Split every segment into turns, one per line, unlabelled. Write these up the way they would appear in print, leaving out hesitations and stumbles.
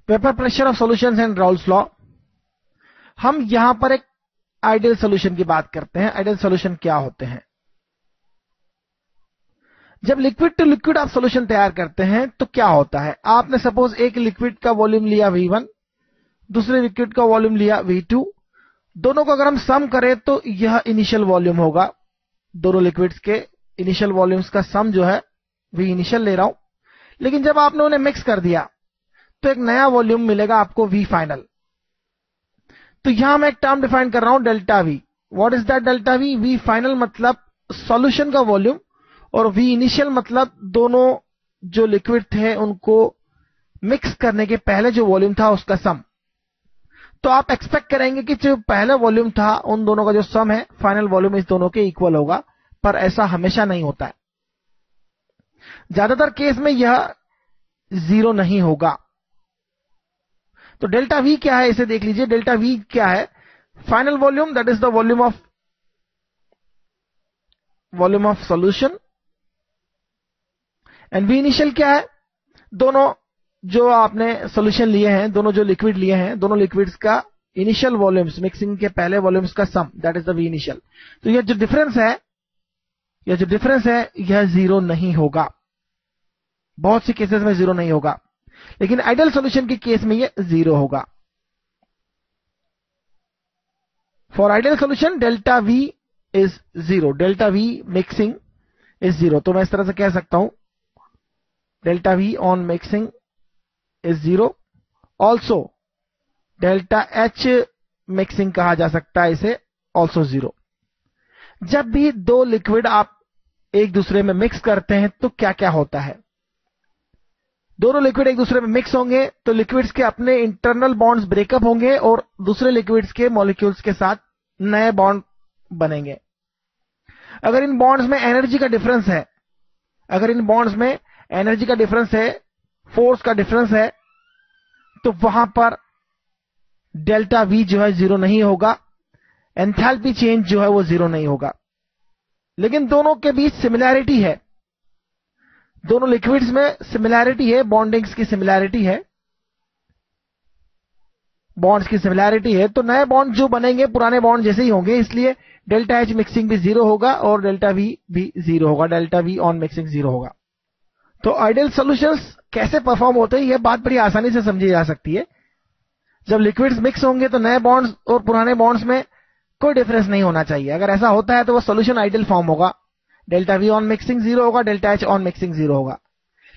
Vapour pressure of solutions and Raoult's law. हम यहां पर एक आइडियल सॉल्यूशन की बात करते हैं। आइडियल सॉल्यूशन क्या होते हैं? जब लिक्विड टू लिक्विड आप सॉल्यूशन तैयार करते हैं तो क्या होता है? आपने सपोज एक लिक्विड का वॉल्यूम लिया V1, दूसरे लिक्विड का वॉल्यूम लिया V2। दोनों को अगर हम सम करें तो यह इनिशियल वॉल्यूम होगा। दोनों लिक्विड्स के इनिशियल वॉल्यूम्स का सम जो है V इनिशियल ले रहा हूं, लेकिन जब आपने उन्हें मिक्स कर दिया तो एक नया वॉल्यूम मिलेगा आपको V फाइनल। तो यहां मैं एक टर्म डिफाइन कर रहा हूं delta V। What is that delta V? V final मतलब सॉल्यूशन का वॉल्यूम और V इनिशियल मतलब दोनों जो लिक्विड थे उनको मिक्स करने के पहले जो वॉल्यूम था उसका सम। तो आप एक्सपेक्ट करेंगे कि जो पहला वॉल्यूम था उन दोनों का जो सम है फाइनल वॉल्यूम इस दोनों के इक्वल होगा, पर ऐसा हमेशा नहीं होता है। ज्यादातर केस में यह 0 नहीं होगा। तो डेल्टा V क्या है इसे देख लीजिए। डेल्टा V क्या है? Final volume, that is the volume of solution, and V initial क्या है? दोनों जो आपने सॉल्यूशन लिए हैं, दोनों जो लिक्विड लिए हैं, दोनों लिक्विड्स का इनिशियल वॉल्यूम्स, मिक्सिंग के पहले वॉल्यूम्स का sum, that is the V initial. तो यह जो डिफरेंस है यह 0 नहीं होगा। बहुत सी केसेस में 0 नहीं होगा, लेकिन आइडियल सॉल्यूशन के केस में यह 0 होगा। For ideal solution delta V is 0। Delta V mixing is 0। तो मैं इस तरह से कह सकता हूं delta V on mixing is 0। Also delta H mixing कहा जा सकता है इसे, ऑल्सो 0। जब भी दो लिक्विड आप एक दूसरे में मिक्स करते हैं तो क्या क्या होता है? दोनों लिक्विड एक दूसरे में मिक्स होंगे तो लिक्विड्स के अपने इंटरनल बॉन्ड्स ब्रेकअप होंगे और दूसरे लिक्विड्स के मॉलिक्यूल्स के साथ नए बॉन्ड बनेंगे। अगर इन बॉन्ड्स में एनर्जी का डिफरेंस है, फोर्स का डिफरेंस है, तो वहां पर डेल्टा V जो है 0 नहीं होगा, एंथैल्पी चेंज जो है वो 0 नहीं होगा। लेकिन दोनों के बीच सिमिलैरिटी है, दोनों लिक्विड्स में सिमिलैरिटी है, बॉन्डिंग्स की सिमिलैरिटी है, बॉन्ड्स की सिमिलैरिटी है, तो नए बॉन्ड जो बनेंगे पुराने बॉन्ड जैसे ही होंगे, इसलिए डेल्टा H मिक्सिंग भी 0 होगा और डेल्टा V भी 0 होगा। डेल्टा V ऑन मिक्सिंग 0 होगा। तो आइडियल सॉल्यूशंस कैसे परफॉर्म होते हैं यह बात बड़ी आसानी से समझी जा सकती है। जब लिक्विड्स मिक्स होंगे तो नए बॉन्ड्स और पुराने बॉन्ड्स में कोई डिफरेंस नहीं होना चाहिए। अगर ऐसा होता है तो वह सॉल्यूशन आइडियल फॉर्म होगा। डेल्टा V ऑन मिक्सिंग 0 होगा, डेल्टा H ऑन मिक्सिंग 0 होगा।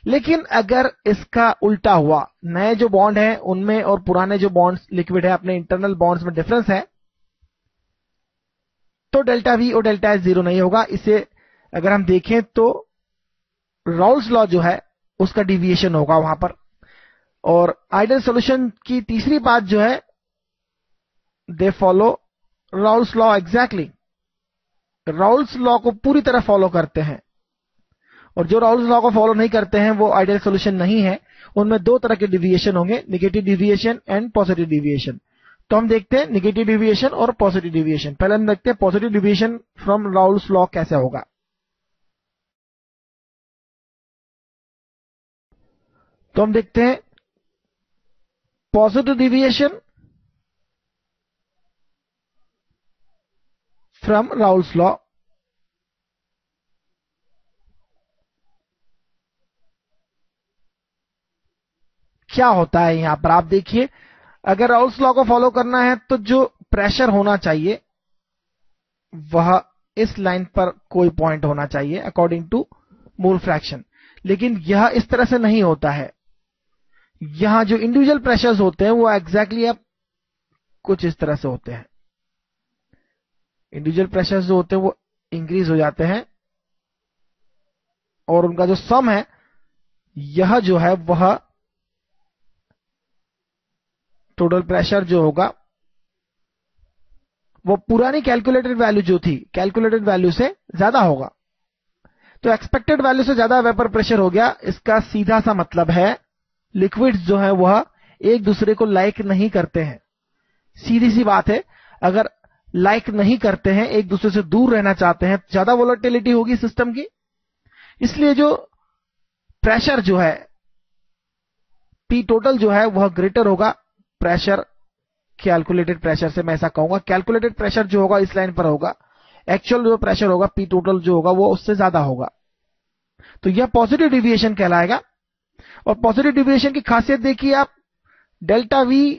लेकिन अगर इसका उल्टा हुआ, नए जो बॉन्ड हैं उनमें और पुराने जो बॉन्ड्स लिक्विड है अपने इंटरनल बॉन्ड्स में डिफरेंस है, तो डेल्टा V और डेल्टा H 0 नहीं होगा। इसे अगर हम देखें तो राउल्स लॉ जो है उसका डिविएशन होगा वहां पर। और आइडियल सॉल्यूशन की तीसरी बात जो है, they follow Raoult's law exactly. Raoult's law को पूरी तरह फॉलो करते हैं, और जो राउल्स लॉ को फॉलो नहीं करते हैं वो आइडियल सॉल्यूशन नहीं है। उनमें दो तरह के डिविएशन होंगे, negative deviation and positive deviation. तो हम देखते हैं नेगेटिव डिविएशन और पॉजिटिव डिविएशन। पहले हम देखते हैं positive deviation from Raoult's law कैसे होगा। तो हम देखते हैं positive deviation from Raoult's law. क्या होता है यहां पर आप देखिए, अगर राउल्स लॉ को फॉलो करना है तो जो प्रेशर होना चाहिए वह इस लाइन पर कोई पॉइंट होना चाहिए अकॉर्डिंग टू मोल फ्रैक्शन। लेकिन यह इस तरह से नहीं होता है। यहां जो इंडिविजुअल प्रेशर्स होते हैं वो एग्जैक्टली अब कुछ इस तरह से होते हैं। इंडिविजुअल प्रेशर्स जो होते हैं वो इंक्रीज हो जाते हैं और उनका जो सम है यह जो है वह टोटल प्रेशर जो होगा वो पुरानी कैलकुलेटेड वैल्यू जो थी, कैलकुलेटेड वैल्यू से ज्यादा होगा। तो एक्सपेक्टेड वैल्यू से ज्यादा वेपर प्रेशर हो गया। इसका सीधा सा मतलब है लिक्विड्स जो है वह एक दूसरे को लाइक नहीं करते हैं। सीधी सी बात है, अगर लाइक नहीं करते हैं, एक दूसरे से दूर रहना चाहते हैं, ज्यादा वोलेटिलिटी होगी सिस्टम की। इसलिए जो प्रेशर जो है P टोटल जो है वह ग्रेटर होगा प्रेशर, कैलकुलेटेड प्रेशर से मैं ऐसा कहूंगा। कैलकुलेटेड प्रेशर जो होगा इस लाइन पर होगा, एक्चुअल जो प्रेशर होगा P टोटल जो होगा वो उससे ज्यादा होगा, तो यह पॉजिटिव डिविएशन कहलाएगा। और पॉजिटिव डिविएशन की खासियत देखिए आप, डेल्टा V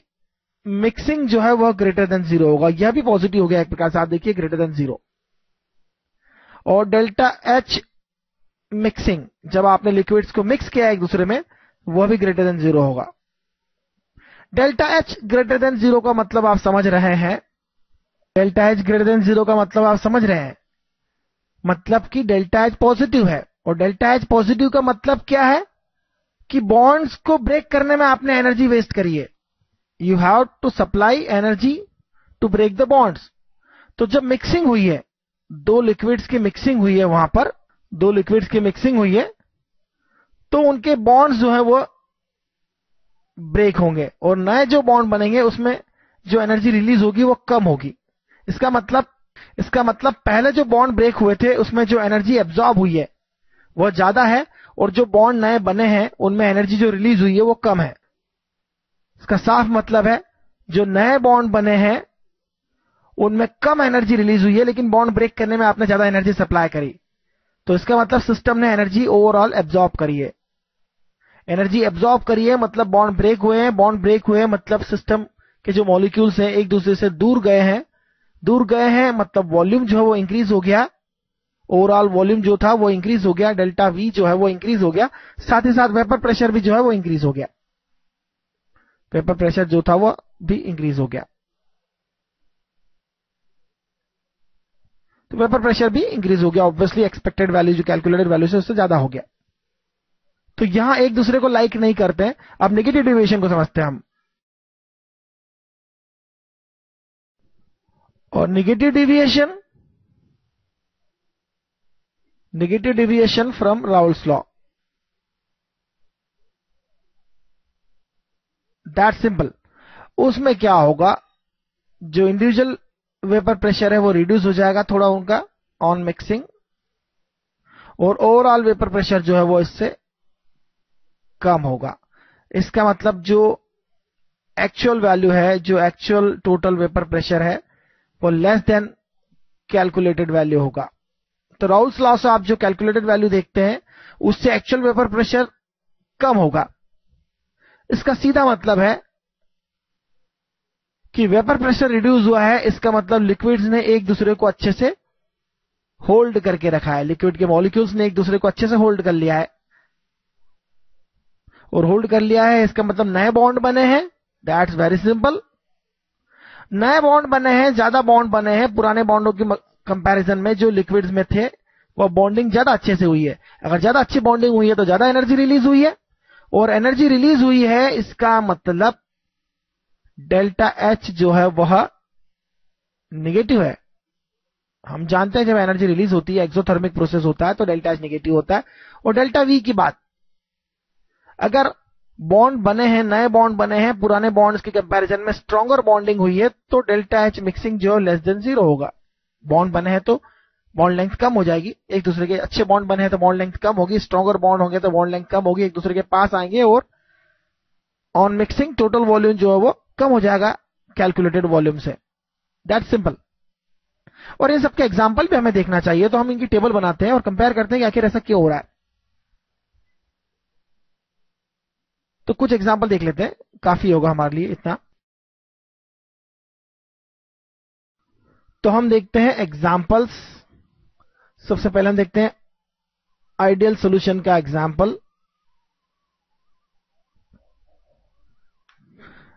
मिक्सिंग जो है वह ग्रेटर देन 0 होगा, यह भी पॉजिटिव हो गया एक प्रकार से, आप देखिए ग्रेटर देन 0। और डेल्टा H मिक्सिंग, जब आपने लिक्विड्स को मिक्स किया एक दूसरे में, वह भी ग्रेटर देन 0 होगा। डेल्टा H ग्रेटर देन 0 का मतलब आप समझ रहे हैं, डेल्टा H ग्रेटर देन 0 का मतलब आप समझ रहे हैं, मतलब कि डेल्टा H पॉजिटिव है। और डेल्टा H पॉजिटिव का मतलब क्या है कि बॉन्ड्स को ब्रेक करने में आपने एनर्जी वेस्ट करी है। You have to supply energy to break the bonds. तो जब मिक्सिंग हुई है, दो लिक्विड्स की मिक्सिंग हुई है, वहां पर दो लिक्विड्स की मिक्सिंग हुई है, तो उनके बॉन्ड्स जो है वो ब्रेक होंगे और नए जो बॉन्ड बनेंगे उसमें जो एनर्जी रिलीज होगी वो कम होगी। इसका मतलब पहले जो बॉन्ड ब्रेक हुए थे उसमें जो एनर्जी एब्जॉर्ब हुई है वह ज्यादा है, और जो बॉन्ड नए बने हैं उनमें एनर्जी जो रिलीज हुई है वो कम है। इसका साफ मतलब है जो नए बॉन्ड बने हैं उनमें कम एनर्जी रिलीज हुई है, लेकिन बॉन्ड ब्रेक करने में आपने ज्यादा एनर्जी सप्लाई करी, तो इसका मतलब सिस्टम ने एनर्जी ओवरऑल एब्जॉर्ब करी है। एनर्जी एब्जॉर्ब करी है मतलब बॉन्ड ब्रेक हुए हैं, बॉन्ड ब्रेक हुए हैं मतलब सिस्टम के जो मॉलिक्यूल्स हैं एक दूसरे से दूर गए हैं मतलब वॉल्यूम जो है वो इंक्रीज हो गया, ओवरऑल वॉल्यूम जो था वो इंक्रीज हो गया, डेल्टा V जो है वो इंक्रीज हो गया, साथ ही साथ वेपर प्रेशर भी जो है वो इंक्रीज हो गया, वेपर प्रेशर जो था वो भी इंक्रीज हो गया, तो वेपर प्रेशर भी इंक्रीज हो गया। ऑब्वियसली एक्सपेक्टेड वैल्यू जो कैलकुलेटेड वैल्यू से उससे ज्यादा हो गया। तो यहां एक दूसरे को लाइक नहीं करते हैं। अब नेगेटिव डेविएशन को समझते हैं हम। और negative deviation from Raoult's law, that simple. उसमें क्या होगा, जो इंडिविजुअल वेपर प्रेशर है वो रिड्यूस हो जाएगा थोड़ा उनका ऑन मिक्सिंग, और ओवरऑल वेपर प्रेशर जो है वो इससे कम होगा। इसका मतलब जो एक्चुअल वैल्यू है, जो एक्चुअल टोटल वेपर प्रेशर है वो लेस देन कैलकुलेटेड वैल्यू होगा। तो राउल्स लॉ से आप जो कैलकुलेटेड वैल्यू देखते हैं उससे एक्चुअल वेपर प्रेशर कम होगा। इसका सीधा मतलब है कि वेपर प्रेशर रिड्यूस हुआ है, इसका मतलब लिक्विड्स ने एक दूसरे को अच्छे से होल्ड करके रखा है, लिक्विड के मॉलिक्यूल्स ने एक दूसरे को अच्छे से होल्ड कर लिया है, और होल्ड कर लिया है इसका मतलब नए बॉन्ड बने हैं। That's very simple. नए बॉन्ड बने हैं, ज्यादा बॉन्ड बने हैं, पुराने बॉन्डों की कंपैरिजन में जो लिक्विड्स में थे वो बॉन्डिंग ज्यादा अच्छे से हुई है। अगर ज्यादा अच्छी बॉन्डिंग हुई है तो ज्यादा एनर्जी रिलीज हुई है, और एनर्जी रिलीज हुई है इसका मतलब डेल्टा H जो है वह निगेटिव है। हम जानते हैं जब एनर्जी रिलीज होती है, एक्सोथर्मिक प्रोसेस होता है, तो डेल्टा H निगेटिव होता है। और डेल्टा V की बात, अगर बॉन्ड बने हैं, नए बॉन्ड बने हैं, पुराने बॉन्ड्स के कंपैरिजन में स्ट्रॉन्गर बॉन्डिंग हुई है, तो डेल्टा H मिक्सिंग जो लेस देन 0 होगा। बॉन्ड बने हैं तो बॉन्ड लेंथ कम हो जाएगी, एक दूसरे के अच्छे बॉन्ड बने हैं तो बॉन्ड लेंथ कम होगी, स्ट्रॉन्गर बॉन्ड होंगे तो बॉन्ड लेंथ कम होगी, एक दूसरे के पास आएंगे, और ऑन मिक्सिंग टोटल वॉल्यूम जो है वो कम हो जाएगा कैलकुलेटेड वॉल्यूम से। That simple. और इन सबके एग्जाम्पल भी हमें देखना चाहिए, तो हम इनकी टेबल बनाते हैं और कंपेयर करते हैं कि आखिर ऐसा क्यों हो रहा है। तो कुछ एग्जाम्पल देख लेते हैं, काफी होगा हमारे लिए इतना। तो हम देखते हैं एग्जाम्पल्स। सबसे पहले हम देखते हैं आइडियल सॉल्यूशन का एग्जाम्पल।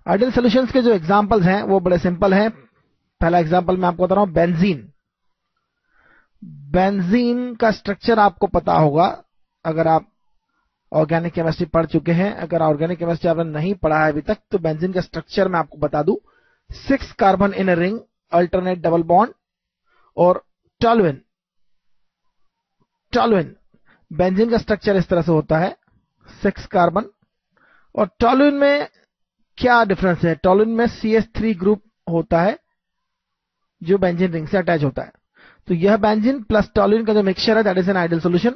आइडियल सॉल्यूशंस के जो एग्जाम्पल्स हैं वो बड़े सिंपल हैं। पहला एग्जाम्पल मैं आपको बता रहा हूं, बेंजीन। बेंजीन का स्ट्रक्चर आपको पता होगा अगर आप ऑर्गेनिक केमिस्ट्री पढ़ चुके हैं। अगर ऑर्गेनिक केमिस्ट्री आपने नहीं पढ़ा है अभी तक, तो बेंजीन का स्ट्रक्चर मैं आपको बता दूं। 6 carbon in a ring, alternate double bond, और टॉलुइन। बेंजीन का स्ट्रक्चर इस तरह से होता है, 6 कार्बन। और टॉलुइन में क्या डिफरेंस है, टॉलुइन में CH3 ग्रुप होता है जो बेंजीन रिंग से अटैच होता है। तो यह बेंजीन प्लस टॉलुइन का जो मिक्सचर है that is an ideal solution.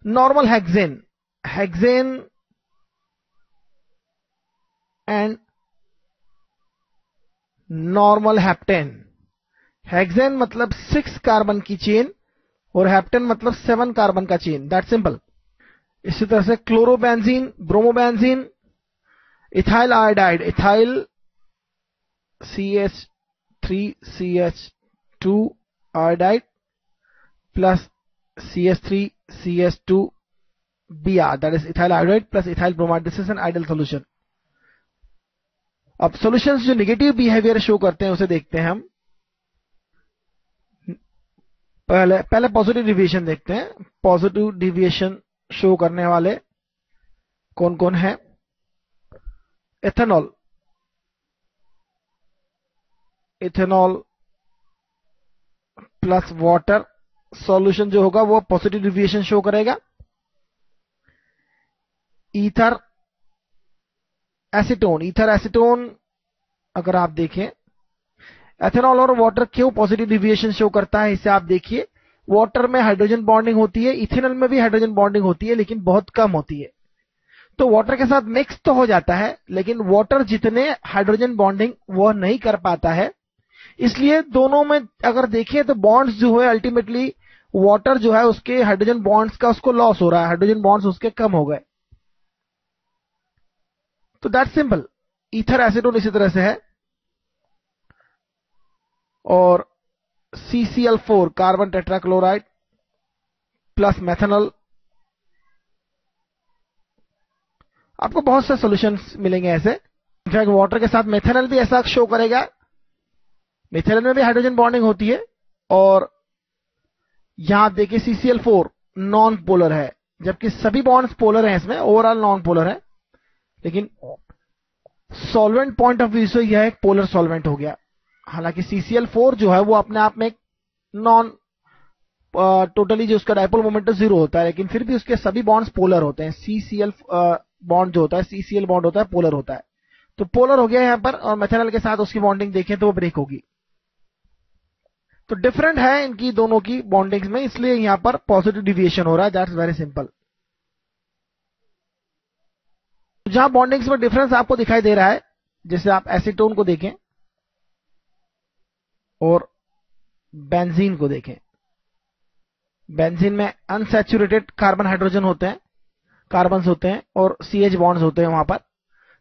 Normal hexane and normal heptane. Hexane मतलब 6 कार्बन की चेन और हेप्टेन मतलब 7 कार्बन का चेन, दैट सिंपल। इसी तरह से chlorobenzene, bromobenzene, ethyl iodide, ethyl CH3CH2 iodide plus CH3CH2Br, that is ethyl iodide plus ethyl bromide. This is an ideal solution. अब solutions जो नेगेटिव बिहेवियर शो करते हैं उसे देखते हैं हम। पहले पॉजिटिव डिविएशन देखते हैं। पॉजिटिव डिविएशन शो करने वाले कौन कौन है? Ethanol, ethanol plus water solution जो होगा वो पॉजिटिव डिविएशन शो करेगा। ईथर एसीटोन, ईथर एसीटोन अगर आप देखें, एथेनॉल और वाटर क्यों पॉजिटिव डिविएशन शो करता है इसे आप देखिए। वाटर में हाइड्रोजन बॉन्डिंग होती है, इथेनॉल में भी हाइड्रोजन बॉन्डिंग होती है लेकिन बहुत कम होती है। तो वाटर के साथ मिक्स तो हो जाता है लेकिन वाटर जितने हाइड्रोजन बॉन्डिंग वो नहीं कर पाता है। इसलिए दोनों में अगर देखें तो बॉन्ड्स जो है अल्टीमेटली वाटर जो है उसके हाइड्रोजन बॉन्ड्स का उसको लॉस हो रहा है, हाइड्रोजन बॉन्ड्स उसके कम हो गए। तो दैट सिंपल। ईथर एसीटोन इसी तरह से है। और CCl4 carbon tetrachloride plus methanol. आपको बहुत से सॉल्यूशंस मिलेंगे ऐसे। इनफैक्ट वाटर के साथ मेथनॉल भी ऐसा शो करेगा। मेथनॉल में भी हाइड्रोजन बॉन्डिंग होती है और यहां आप देखिए CCl4 नॉन पोलर है जबकि सभी बॉन्ड्स पोलर हैं, इसमें ओवरऑल नॉन पोलर है। लेकिन सॉल्वेंट पॉइंट ऑफ व्यू से यह एक पोलर सॉल्वेंट हो गया। हालांकि CCl4 जो है वो अपने आप में एक नॉन टोटली जो उसका डायपोल मोमेंट 0 होता है लेकिन फिर भी उसके सभी बॉन्ड्स पोलर होते हैं। CCl बॉन्ड जो होता है, CCl बॉन्ड होता है, पोलर होता है। तो पोलर हो गया यहां पर और मेथनॉल के साथ उसकी बॉन्डिंग देखें तो वो ब्रेक होगी। तो डिफरेंट है इनकी दोनों की बॉन्डिंग्स में, इसलिए यहां पर पॉजिटिव डिविएशन हो रहा है। That's very simple. जहां बॉन्डिंग्स में डिफरेंस आपको दिखाई दे रहा है, जैसे आप एसीटोन को देखें और बेंजीन को देखें। बेंजीन में अनसैचुरेटेड कार्बन हाइड्रोजन होते हैं, कार्बन्स होते हैं और CH बॉन्ड्स होते हैं वहां पर,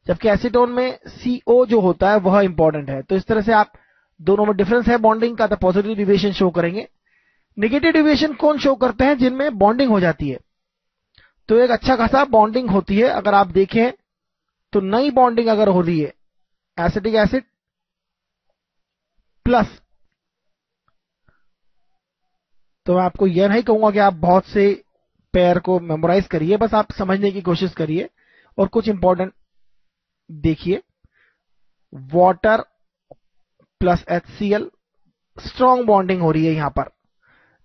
जबकि एसीटोन में CO जो होता है वह इंपॉर्टेंट है। तो इस तरह से आप दोनों में डिफरेंस है बॉन्डिंग का, तो पॉजिटिव डिविएशन शो करेंगे। नेगेटिव डिविएशन कौन शो करते हैं? जिनमें बॉन्डिंग हो जाती है। तो एक अच्छा खासा बॉन्डिंग होती है। अगर आप देखें तो नई बॉन्डिंग अगर हो रही है एसिटिक एसिड प्लस, तो मैं आपको यह नहीं कहूंगा कि आप बहुत से पेयर को मेमोराइज करिए, बस आप समझने की कोशिश करिए और कुछ इंपॉर्टेंट देखिए। Water plus HCl strong bonding हो रही है यहां पर।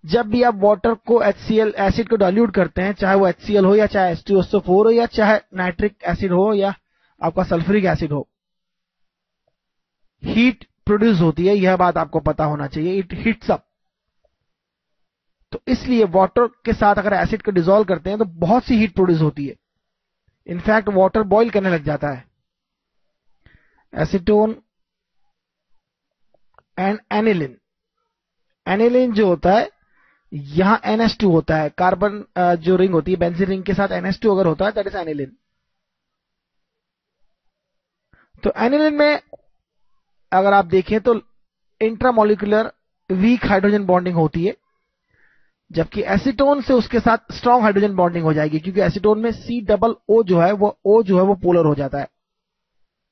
जब भी आप वाटर को HCl एसिड को डाइल्यूट करते हैं, चाहे वो HCl हो या चाहे H2SO4 हो या चाहे नाइट्रिक एसिड हो या आपका सल्फ्यूरिक एसिड हो, हीट प्रोड्यूस होती है, यह बात आपको पता होना चाहिए। It heats up. तो इसलिए वाटर के साथ अगर एसिड को डिसॉल्व करते हैं तो बहुत सी हीट प्रोड्यूस होती है। इनफैक्ट वाटर बॉईल करने लग जाता है। एसीटोन एंड एनिलिन, एनिलिन जो होता है यहां NH2 होता है, कार्बन जो रिंग होती है बेंजीन रिंग के साथ NH2 अगर होता है दैट इज एनिलिन। तो एनिलिन में अगर आप देखें तो इंट्रामोलिकुलर वीक हाइड्रोजन बॉन्डिंग होती है, जबकि एसीटोन से उसके साथ स्ट्रॉन्ग हाइड्रोजन बॉन्डिंग हो जाएगी, क्योंकि एसीटोन में COO जो है वो पोलर हो जाता है।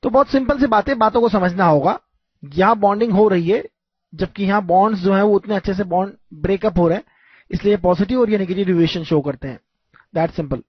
तो बहुत सिंपल सी बातों को समझना होगा। यहां बॉन्डिंग हो रही है जबकि यहां बॉन्ड्स जो है वो उतने अच्छे से बॉन्ड ब्रेकअप हो रहे हैं, इसलिए पॉजिटिव और ये नेगेटिव डिविएशन शो करते हैं। That simple.